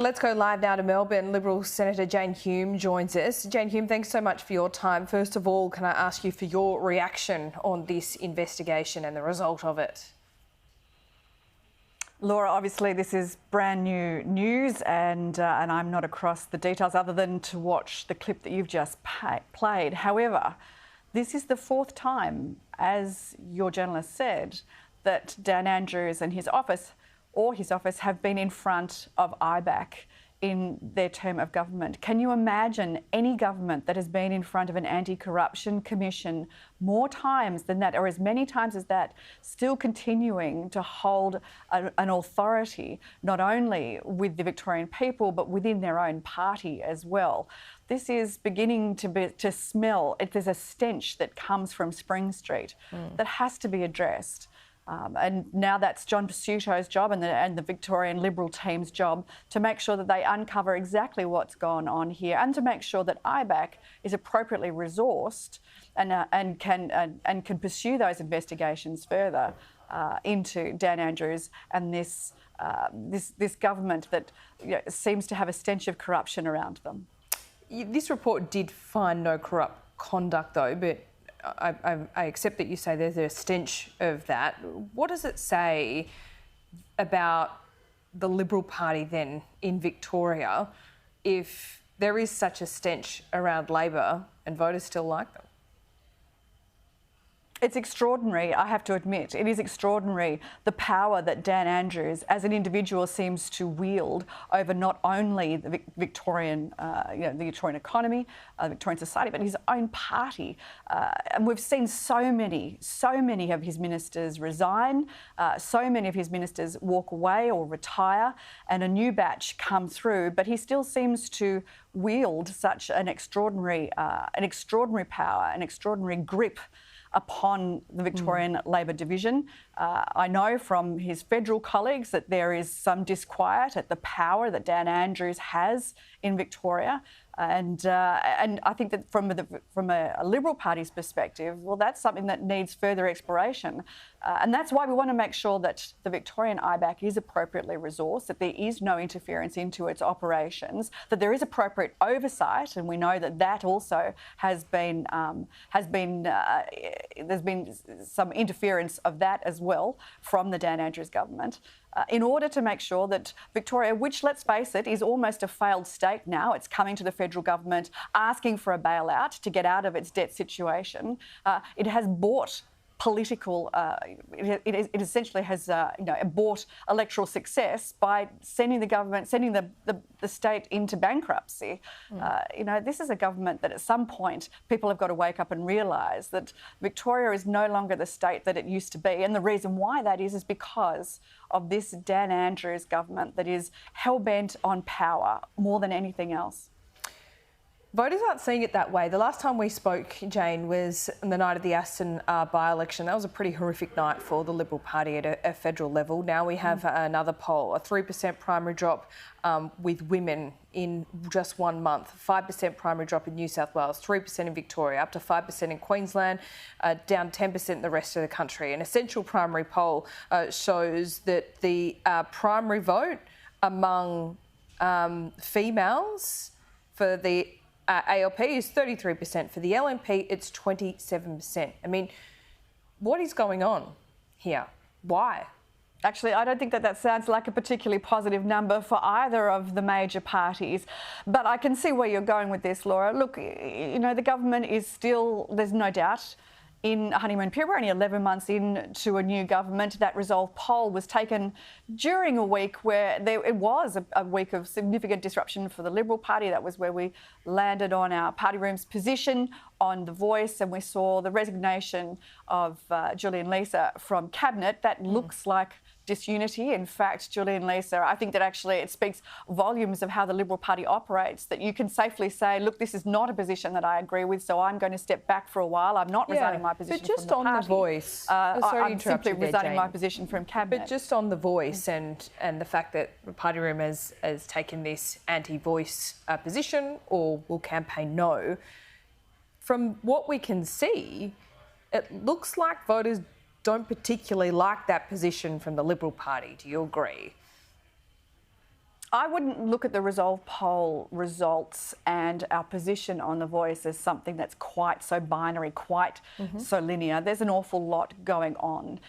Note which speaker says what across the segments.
Speaker 1: Let's go live now to Melbourne. Liberal Senator Jane Hume joins us. Jane Hume, thanks so much for your time. First of all, can I ask you for your reaction on this investigation and the result of it?
Speaker 2: Laura, obviously this is brand new news and I'm not across the details other than to watch the clip that you've just played. However, this is the fourth time, as your journalist said, that Dan Andrews and his office have been in front of IBAC in their term of government. Can you imagine any government that has been in front of an anti-corruption commission more times than that, or as many times as that, still continuing to hold an authority, not only with the Victorian people, but within their own party as well? This is beginning to smell. There's a stench that comes from Spring Street that has to be addressed. And now that's John Pesutto's job and the Victorian Liberal team's job to make sure that they uncover exactly what's gone on here and to make sure that IBAC is appropriately resourced and can pursue those investigations further into Dan Andrews and this government that seems to have a stench of corruption around them.
Speaker 1: This report did find no corrupt conduct, though, but I accept that you say there's a stench of that. What does it say about the Liberal Party then in Victoria if there is such a stench around Labor and voters still like them?
Speaker 2: It's extraordinary, I have to admit. It is extraordinary the power that Dan Andrews, as an individual, seems to wield over not only the Victorian, the Victorian economy, Victorian society, but his own party. And we've seen so many of his ministers resign, so many of his ministers walk away or retire, and a new batch come through. But he still seems to wield such an extraordinary power, an extraordinary grip upon the Victorian Labor division. I know from his federal colleagues that there is some disquiet at the power that Dan Andrews has in Victoria. And I think that from a Liberal Party's perspective, well, that's something that needs further exploration. And that's why we want to make sure that the Victorian IBAC is appropriately resourced, that there is no interference into its operations, that there is appropriate oversight, and we know that that also has been there's been some interference of that as well from the Dan Andrews government. In order to make sure that Victoria, which, let's face it, is almost a failed state now, it's coming to the federal government asking for a bailout to get out of its debt situation. It has bought political, it essentially has bought electoral success by sending the state into bankruptcy. This is a government that at some point people have got to wake up and realise that Victoria is no longer the state that it used to be, and the reason why that is because of this Dan Andrews government that is hell-bent on power more than anything else.
Speaker 1: Voters aren't seeing it that way. The last time we spoke, Jane, was on the night of the Aston by-election. That was a pretty horrific night for the Liberal Party at a federal level. Now we have another poll, a 3% primary drop with women in just 1 month, 5% primary drop in New South Wales, 3% in Victoria, up to 5% in Queensland, down 10% in the rest of the country. An Essential primary poll shows that the primary vote among females for the ALP is 33%. For the LNP, it's 27%. I mean, what is going on here? Why?
Speaker 2: Actually, I don't think that sounds like a particularly positive number for either of the major parties. But I can see where you're going with this, Laura. Look, the government is still, there's no doubt, in a honeymoon period. We're only 11 months into a new government. That Resolve poll was taken during a week where it was a week of significant disruption for the Liberal Party. That was where we landed on our party room's position on The Voice, and we saw the resignation of Julian Leeser from Cabinet. That looks like disunity. In fact, Julian Leeser, I think that actually it speaks volumes of how the Liberal Party operates, that you can safely say, look, this is not a position that I agree with, so I'm going to step back for a while. I'm not resigning my position
Speaker 1: but just
Speaker 2: from the
Speaker 1: on
Speaker 2: party.
Speaker 1: The Voice,
Speaker 2: I'm simply resigning my
Speaker 1: Jane.
Speaker 2: position from Cabinet.
Speaker 1: But just on The Voice and the fact that the party room has taken this anti-Voice position or will campaign no, from what we can see, it looks like voters don't particularly like that position from the Liberal Party. Do you agree?
Speaker 2: I wouldn't look at the Resolve poll results and our position on The Voice as something that's quite so binary, quite so linear. There's an awful lot going on.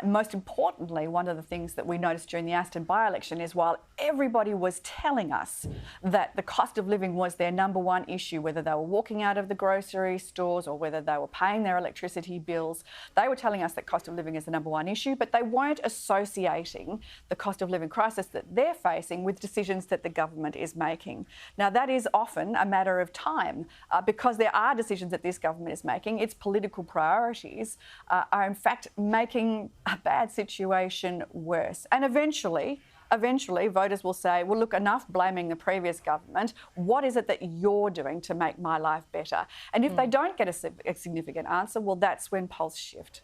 Speaker 2: Most importantly, one of the things that we noticed during the Aston by-election is while everybody was telling us that the cost of living was their number one issue, whether they were walking out of the grocery stores or whether they were paying their electricity bills, they were telling us that cost of living is the number one issue, but they weren't associating the cost of living crisis that they're facing with decisions that the government is making. Now, that is often a matter of time because there are decisions that this government is making. Its political priorities are in fact making a bad situation worse. And eventually, voters will say, well, look, enough blaming the previous government. What is it that you're doing to make my life better? And if they don't get a significant answer, well, that's when polls shift.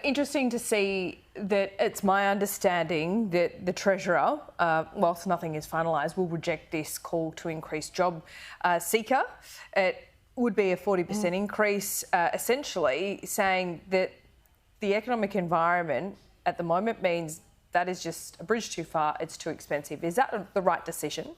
Speaker 1: Interesting to see that it's my understanding that the Treasurer, whilst nothing is finalised, will reject this call to increase job seeker. It would be a 40% increase, essentially saying that the economic environment at the moment means that is just a bridge too far, it's too expensive. Is that the right decision?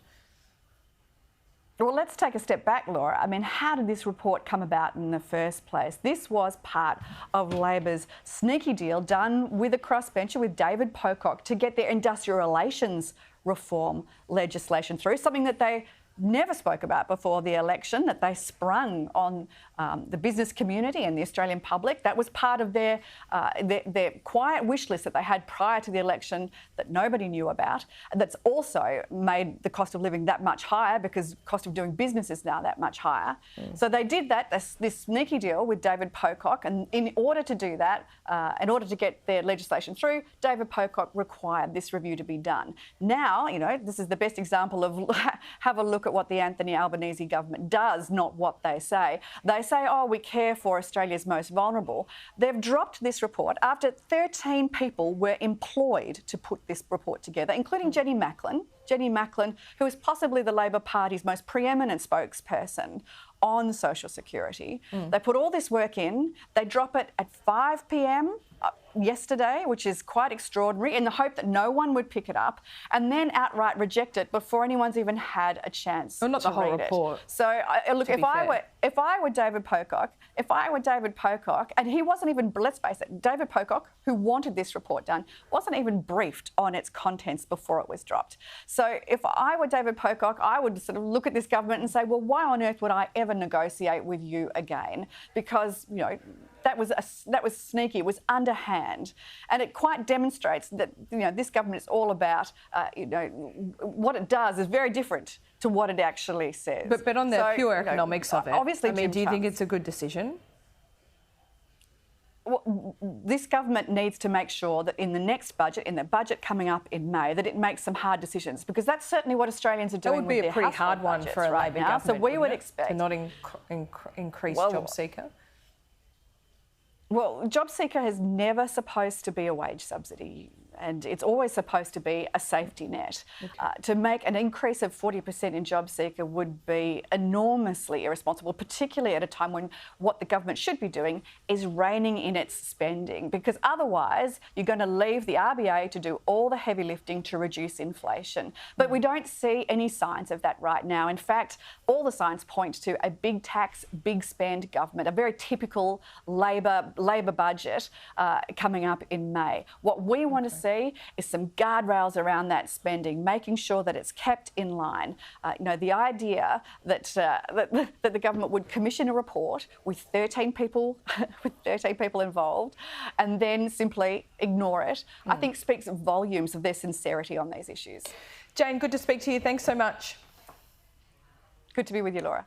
Speaker 1: Well,
Speaker 2: let's take a step back, Laura. I mean, how did this report come about in the first place? This was part of Labor's sneaky deal done with a crossbencher, with David Pocock, to get their industrial relations reform legislation through, something that they never spoke about before the election, that they sprung on the business community and the Australian public. That was part of their quiet wish list that they had prior to the election that nobody knew about. And that's also made the cost of living that much higher because cost of doing business is now that much higher. So they did that, this sneaky deal with David Pocock, and in order to do that, in order to get their legislation through, David Pocock required this review to be done. Now, you know, this is the best example of have a look at what the Anthony Albanese government does, not what they say. They say, oh, we care for Australia's most vulnerable. They've dropped this report after 13 people were employed to put this report together, including Jenny Macklin, who is possibly the Labor Party's most preeminent spokesperson on social security. They put all this work in, they drop it at 5 p.m. yesterday, which is quite extraordinary, in the hope that no one would pick it up, and then outright reject it before anyone's even had a chance to read it.
Speaker 1: Not the whole report.
Speaker 2: So, look, if I were David Pocock, and he wasn't even, let's face it, David Pocock, who wanted this report done, wasn't even briefed on its contents before it was dropped. So if I were David Pocock, I would sort of look at this government and say, well, why on earth would I ever negotiate with you again? Because, you know, that was sneaky, it was underhand, and it quite demonstrates that, you know, this government is all about, you know, what it does is very different to what it actually says.
Speaker 1: But on the pure economics of it,
Speaker 2: obviously,
Speaker 1: I mean, do you think it's a good decision?
Speaker 2: Well, this government needs to make sure that in the next budget, in the budget coming up in May, that it makes some hard decisions, because that's certainly what Australians are doing.
Speaker 1: That would be a pretty hard one for a Labor government.
Speaker 2: So we would expect
Speaker 1: to not increase job seeker.
Speaker 2: Well, job seeker is never supposed to be a wage subsidy, and it's always supposed to be a safety net. Okay. To make an increase of 40% in job seeker would be enormously irresponsible, particularly at a time when what the government should be doing is reining in its spending, because otherwise you're going to leave the RBA to do all the heavy lifting to reduce inflation. But we don't see any signs of that right now. In fact, all the signs point to a big tax, big spend government, a very typical Labor budget coming up in May. What we want to see is some guardrails around that spending, making sure that it's kept in line. You know, the idea that that the government would commission a report with 13 people involved and then simply ignore it, I think speaks volumes of their sincerity on these issues.
Speaker 1: Jane, good to speak to you. Thanks so much.
Speaker 2: Good to be with you, Laura.